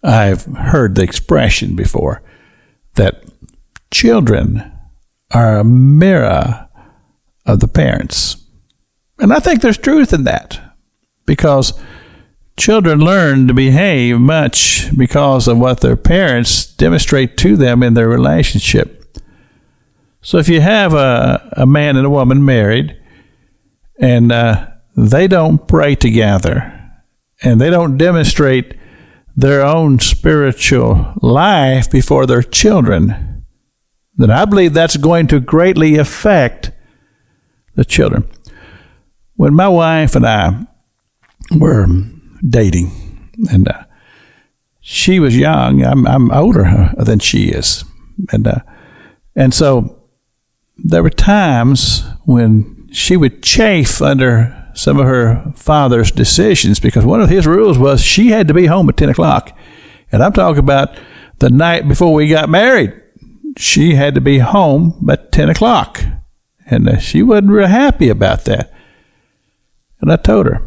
I've heard the expression before that children are a mirror of the parents. And I think there's truth in that, because children learn to behave much because of what their parents demonstrate to them in their relationship. So if you have a man and a woman married, and they don't pray together, and they don't demonstrate their own spiritual life before their children, then I believe that's going to greatly affect the children. When my wife and I were dating, and she was young, I'm older than she is, and so there were times when she would chafe under some of her father's decisions, because one of his rules was she had to be home at 10 o'clock. And I'm talking about the night before we got married. She had to be home at 10 o'clock. And she wasn't real happy about that. And I told her,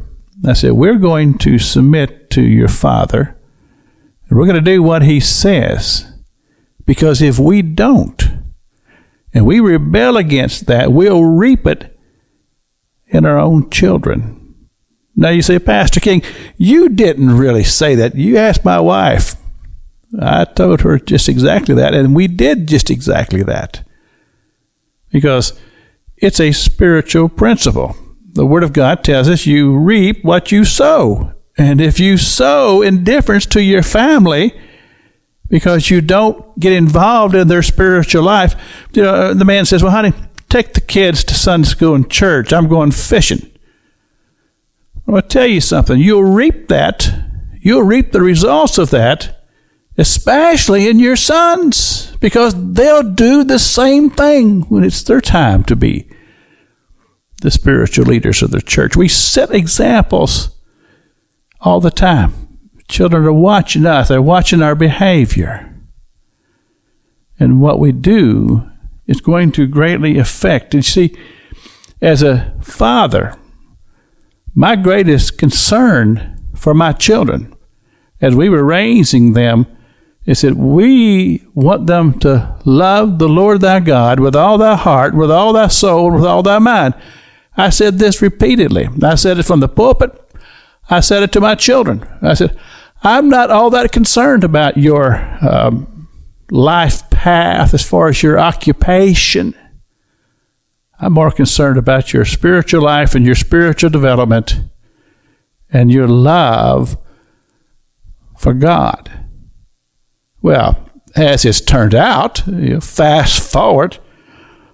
I said, we're going to submit to your father, and we're going to do what he says. Because if we don't, and we rebel against that, we'll reap it in our own children. Now you say, Pastor King, you didn't really say that. You asked my wife. I told her just exactly that, and we did just exactly that. Because it's a spiritual principle. The Word of God tells us you reap what you sow. And if you sow indifference to your family because you don't get involved in their spiritual life, the man says, well, honey, take the kids to Sunday school and church. I'm going fishing. I'll tell you something. You'll reap that. You'll reap the results of that, especially in your sons, because they'll do the same thing when it's their time to be the spiritual leaders of the church. We set examples all the time. Children are watching us. They're watching our behavior. And what we do is going to greatly affect. And see, as a father, my greatest concern for my children as we were raising them is that we want them to love the Lord thy God with all thy heart, with all thy soul, with all thy mind. I said this repeatedly. I said it from the pulpit. I said it to my children. I said, I'm not all that concerned about your life path as far as your occupation. I'm more concerned about your spiritual life and your spiritual development and your love for God. Well, as it's turned out, fast forward,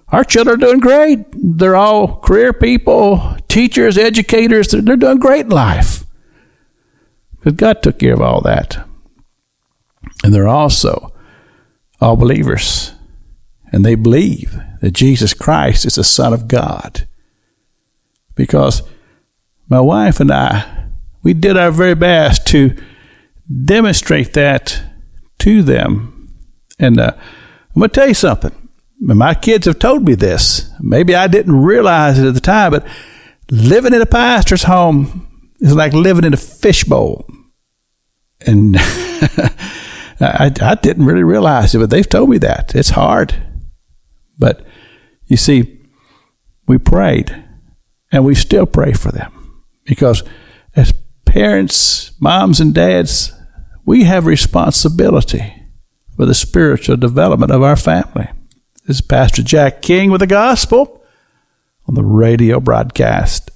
our children are doing great. They're all career people, teachers, educators. They're doing great in life. Because God took care of all that. And they're also all believers. And they believe that Jesus Christ is the Son of God. Because my wife and I, we did our very best to demonstrate that to them. And I'm going to tell you something. My kids have told me this. Maybe I didn't realize it at the time, but living in a pastor's home is like living in a fishbowl. And I didn't really realize it, but they've told me that. It's hard. But you see, we prayed, and we still pray for them. Because as parents, moms and dads, we have responsibility for the spiritual development of our family. This is Pastor Jack King with the gospel on the radio broadcast.